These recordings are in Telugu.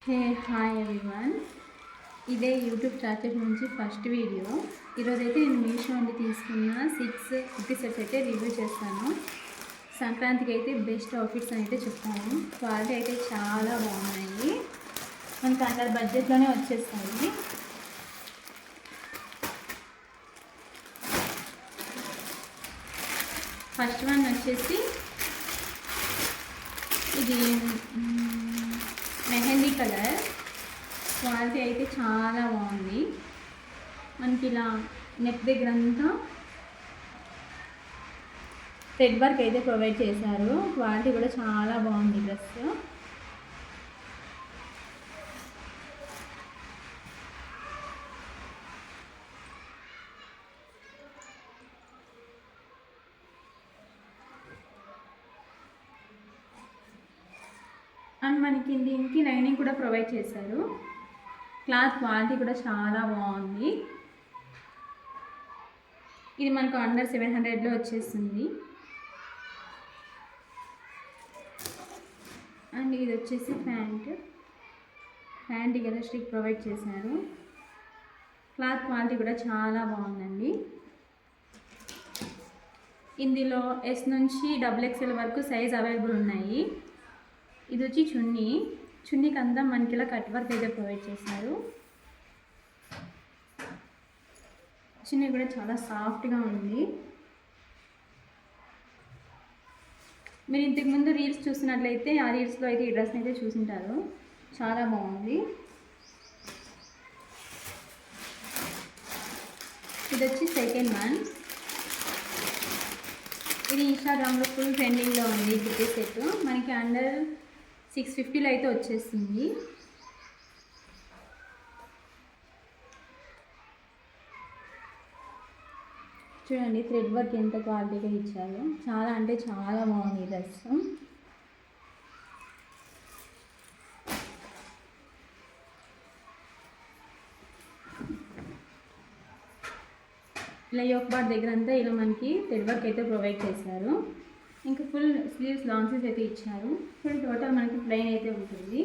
హే హాయ్ ఎవ్రీవన్, ఇదే యూట్యూబ్ ఛానల్ నుంచి ఫస్ట్ వీడియో. ఈరోజైతే నేను మీషో నుండి తీసుకున్న 6 కుర్తీ సెట్స్ అయితే రివ్యూ చేస్తాను. సంక్రాంతికి అయితే బెస్ట్ అవుట్ఫిట్స్ అని అయితే చెప్తాను. క్వాలిటీ అయితే చాలా బాగున్నాయి, మనకు అండర్ బడ్జెట్లోనే వచ్చేస్తాయి. ఫస్ట్ వన్ వచ్చేసి ఇది మెహందీ కలర్. క్వాలిటీ అయితే చాలా బాగుంది. మనకి ఇలా నెక్ దగ్గర అంతా థ్రెడ్ వర్క్ అయితే ప్రొవైడ్ చేశారు. క్వాలిటీ కూడా చాలా బాగుంది డ్రెస్. అండ్ మనకి దీనికి లైనింగ్ కూడా ప్రొవైడ్ చేశారు. క్లాత్ క్వాలిటీ కూడా చాలా బాగుంది. ఇది మనకు అండర్ 700లో వచ్చేస్తుంది. అండ్ ఇది వచ్చేసి ప్యాంట్ ఎలాస్టిక్ ప్రొవైడ్ చేశారు. క్లాత్ క్వాలిటీ కూడా చాలా బాగుందండి. ఇందులో ఎస్ నుంచి XXL వరకు సైజ్ అవైలబుల్ ఉన్నాయి. ఇది వచ్చి చున్నీకి అంతా మనకి ఇలా కట్ వర్క్ అయితే ప్రొవైడ్ చేశారు. చున్నీ కూడా చాలా సాఫ్ట్గా ఉంది. మీరు ఇంతకుముందు రీల్స్ చూసినట్లయితే ఆ రీల్స్లో అయితే ఈ డ్రెస్ని అయితే చూసింటారు. చాలా బాగుంది. ఇది వచ్చి సెకండ్ వన్. ఇది ఇన్స్టాగ్రామ్లో ఫుల్ ట్రెండింగ్లో ఉంది. కుర్తీ సెట్ మనకి అండర్ 650లో అయితే వచ్చేస్తుంది. చూడండి థ్రెడ్ వర్క్ ఎంత క్వాలిటీగా ఇచ్చారో. చాలా అంటే చాలా బాగుంది డ్రెస్. ఇలా యోక్ బార్ దగ్గర అంతా ఇలా మనకి థ్రెడ్ వర్క్ అయితే ప్రొవైడ్ చేశారు. ఇంకా ఫుల్ స్లీవ్స్ లాంగ్ స్లీవ్స్ అయితే ఇచ్చారు. ఫుల్ టోటల్ మనకి ప్లెయిన్ అయితే ఉంటుంది.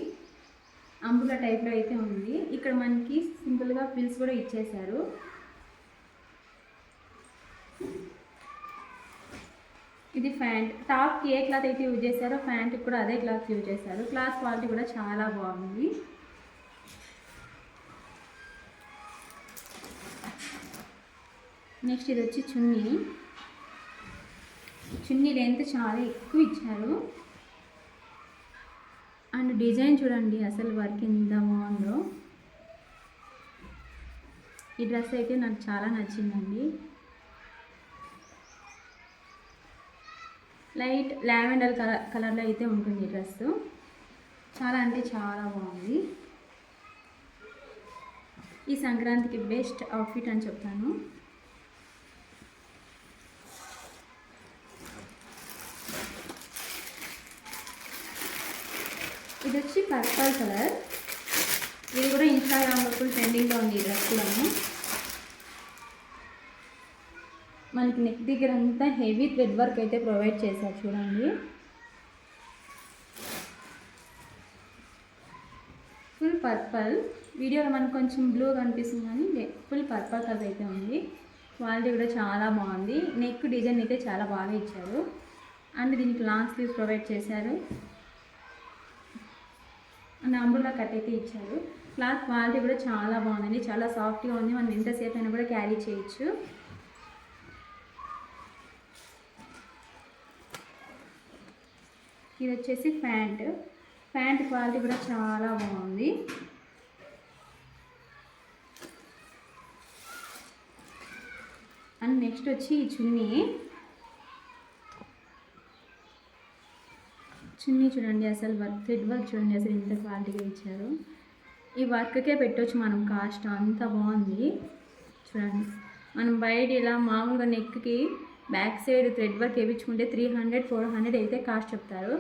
అంబులా టైప్లో అయితే ఉంది. ఇక్కడ మనకి సింపుల్గా ఫ్రిల్స్ కూడా ఇచ్చేశారు. ఇది ప్యాంట్. టాప్కి ఏ క్లాత్ అయితే యూజ్ చేశారో ప్యాంట్కి కూడా అదే క్లాత్ యూజ్ చేశారు. క్లాత్ క్వాలిటీ కూడా చాలా బాగుంది. నెక్స్ట్ ఇది వచ్చి చున్నీ లెంత్ చాలా ఎక్కువ ఇచ్చారు. అండ్ డిజైన్ చూడండి అసలు వర్క్ ఎంత బాగుందో. ఈ డ్రెస్ అయితే నాకు చాలా నచ్చిందండి. లైట్ లావెండర్ కలర్లో అయితే ఉంటుంది ఈ డ్రెస్. చాలా అంటే చాలా బాగుంది. ఈ సంక్రాంతికి బెస్ట్ అవుట్ఫిట్ అని చెప్తాను. ఇది వచ్చి పర్పల్ కలర్. ఇది కూడా ఇన్స్టాగ్రామ్లో ఫుల్ ట్రెండింగ్లో ఉంది ఈ డ్రెస్ కూడా. మనకి నెక్ దగ్గర అంతా హెవీ థ్రెడ్ వర్క్ అయితే ప్రొవైడ్ చేశారు. చూడండి ఫుల్ పర్పల్. వీడియోలో మనకు కొంచెం బ్లూ కనిపిస్తుంది కానీ ఫుల్ పర్పల్ కలర్ అయితే ఉంది. క్వాలిటీ కూడా చాలా బాగుంది. నెక్ డిజైన్ అయితే చాలా బాగా ఇచ్చారు. అండ్ దీనికి లాంగ్ స్లీవ్స్ ప్రొవైడ్ చేశారు. అండ్ అంబులా కట్ అయితే ఇచ్చారు. క్లాత్ క్వాలిటీ కూడా చాలా బాగుందండి. చాలా సాఫ్ట్గా ఉంది. మనం ఎంతసేపు అయినా కూడా క్యారీ చేయొచ్చు. ఇది వచ్చేసి ప్యాంట్ క్వాలిటీ కూడా చాలా బాగుంది. అండ్ నెక్స్ట్ వచ్చి ఈ చున్నీ చూడండి అసలు థ్రెడ్ వర్క్ చూడండి అసలు ఎంత క్వాలిటీగా ఇచ్చారు. ఈ వర్క్కే పెట్టవచ్చు మనం కాస్ట్. అంత బాగుంది చూడండి. మనం బయట ఇలా మామూలుగా నెక్కి బ్యాక్ సైడ్ థ్రెడ్ వర్క్ వేయించుకుంటే 300-400 అయితే కాస్ట్ చెప్తారు.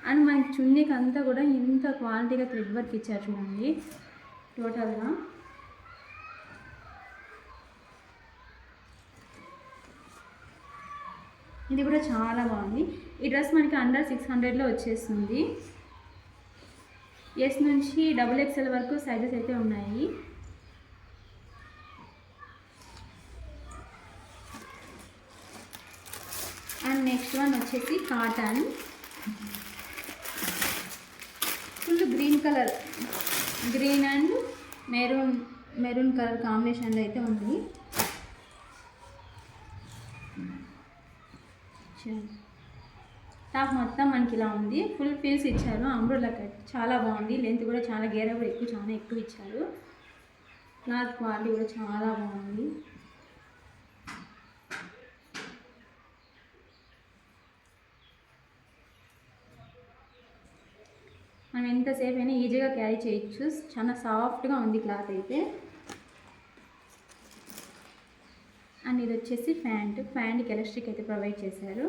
అండ్ మనకి చున్నీకి అంతా కూడా ఇంత క్వాలిటీగా థ్రెడ్ వర్క్ ఇచ్చారు చూడండి. టోటల్గా ఇది కూడా చాలా బాగుంది. ఈ డ్రెస్ మనకి అండర్ 600లో వచ్చేస్తుంది. ఎస్ నుంచి XXL వరకు సైజెస్ అయితే ఉన్నాయి. అండ్ నెక్స్ట్ వన్ వచ్చేసి cotton, full green colour, green and maroon colour కాంబినేషన్లో అయితే ఉంది. టాప్ మొత్తం మనకి ఇలా ఉంది. ఫుల్ ఫీల్స్ ఇచ్చారు, అంబ్రెల్లా కట్ చాలా బాగుంది. లెంత్ కూడా చాలా గేర కూడా చాలా ఎక్కువ ఇచ్చారు. క్లాత్ క్వాలిటీ కూడా చాలా బాగుంది. మనం ఎంతసేపు అయినా ఈజీగా క్యారీ చేయొచ్చు. చాలా సాఫ్ట్గా ఉంది క్లాత్ అయితే. అండ్ ఇది వచ్చేసి ప్యాంట్కి ఎలాస్టిక్ అయితే ప్రొవైడ్ చేశారు.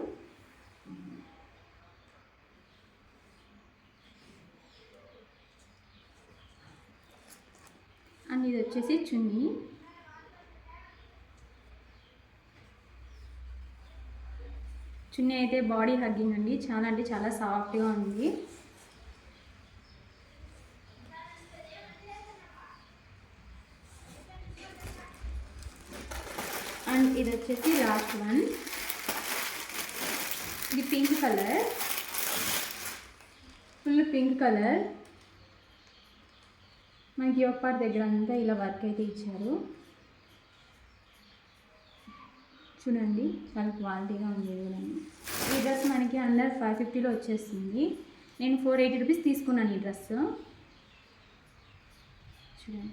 అండ్ ఇది వచ్చేసి చున్నీ. చున్నీ అయితే బాడీ హగ్గింగ్ అండి, చాలా అంటే చాలా సాఫ్ట్గా ఉంది. అండ్ ఇది వచ్చేసి లాస్ట్ వన్, ఇది pink colour, full pink colour. మనకి ఒక్కటి దగ్గర అంతా ఇలా వర్క్ అయితే ఇచ్చారు. చూడండి చాలా క్వాలిటీగా ఉంది. ఈ డ్రెస్ మనకి అండర్ 550లో వచ్చేస్తుంది. నేను 480 రూపీస్ తీసుకున్నాను ఈ డ్రెస్. చూడండి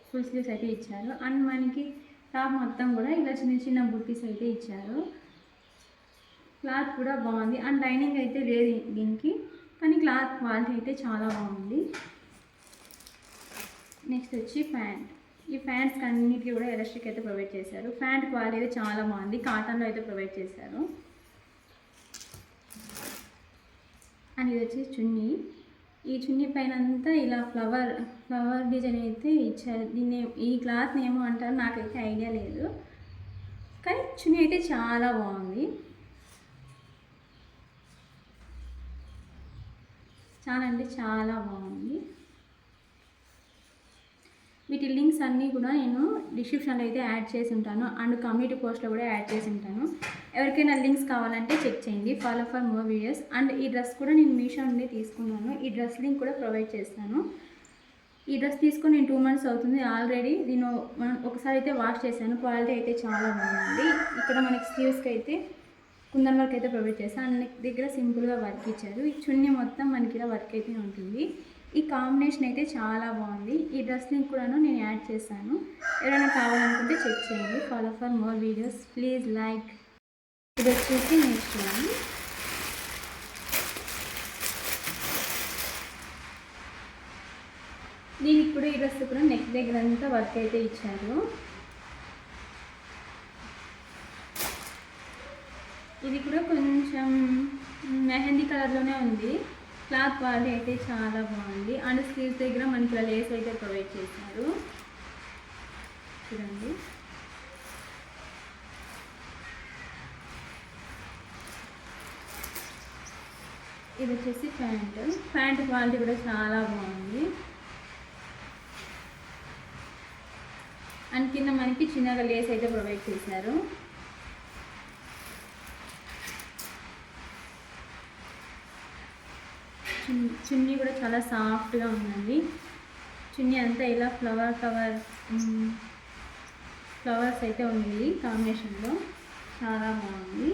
ఫుల్ స్లీవ్స్ అయితే ఇచ్చారు. అండ్ మనకి టాప్ మొత్తం కూడా ఇలా చిన్న చిన్న బుట్టీస్ అయితే ఇచ్చారు. క్లాత్ కూడా బాగుంది. అండ్ లైనింగ్ అయితే లేదు దీనికి, కానీ క్లాత్ క్వాలిటీ అయితే చాలా బాగుంది. నెక్స్ట్ వచ్చి ప్యాంట్. ఈ ప్యాంట్స్ అన్నిటికీ కూడా ఎలాస్టిక్ అయితే ప్రొవైడ్ చేశారు. ప్యాంట్ క్వాలిటీ అయితే చాలా బాగుంది, కాటన్లో అయితే ప్రొవైడ్ చేశారు. అండ్ ఇది వచ్చి చున్నీ. ఈ చున్నీ పైన అంతా ఇలా ఫ్లవర్ డిజైన్ అయితే ఇచ్చారు. దీన్ని ఈ క్లాత్ని ఏమో అంటారు, నాకైతే ఐడియా లేదు, కానీ చున్నీ అయితే చాలా బాగుంది. చాలా అంటే చాలా బాగుంది. వీటి లింక్స్ అన్నీ కూడా నేను డిస్క్రిప్షన్లో అయితే యాడ్ చేసి ఉంటాను, అండ్ కమ్యూనిటీ పోస్ట్లో కూడా యాడ్ చేసి ఉంటాను. ఎవరికైనా లింక్స్ కావాలంటే చెక్ చేయండి. Follow for more videos. And ఈ డ్రెస్ కూడా నేను మీషో నుండి తీసుకున్నాను. ఈ డ్రెస్ లింక్ కూడా ప్రొవైడ్ చేస్తాను. ఈ డ్రెస్ తీసుకొని నేను 2 months అవుతుంది ఆల్రెడీ. దీన్ని ఒకసారి అయితే వాష్ చేశాను. క్వాలిటీ అయితే చాలా బాగుంది. ఇక్కడ మనకి స్లీవ్స్కి అయితే కుందన్ వర్క్ అయితే ప్రొవైడ్ చేస్తాను. అండ్ నెక్ దగ్గర సింపుల్గా వర్క్ ఇచ్చారు. ఈ చున్నీ మొత్తం మనకి ఇలా వర్క్ అయితే ఉంటుంది. ఈ కాంబినేషన్ అయితే చాలా బాగుంది. ఈ డ్రెస్ లింక్ కూడా నేను యాడ్ చేశాను. ఎవరైనా కావాలనుకుంటే చెక్ చేయండి. Follow for more videos, please like. ఇది వచ్చేసి నెక్స్ట్ వన్. దీనికి కూడా ఈ డ్రెస్ కూడా నెక్ దగ్గర అంతా వర్క్ అయితే ఇచ్చారు. ఇది కూడా కొంచెం మెహందీ కలర్లోనే ఉంది. క్లాత్ క్వాలిటీ అయితే చాలా బాగుంది. అండ్ స్లీవ్స్ దగ్గర మనకి లేస్ అయితే ప్రొవైడ్ చేశారు. చూడండి ఇది వచ్చేసి ప్యాంట్ క్వాలిటీ కూడా చాలా బాగుంది. అండ్ కింద మనకి చిన్నగా లేస్ అయితే ప్రొవైడ్ చేశారు. చున్నీ కూడా చాలా సాఫ్ట్గా ఉందండి. చున్నీ అంతా ఇలా ఫ్లవర్స్ అయితే ఉంది కాంబినేషన్లో, చాలా బాగుంది.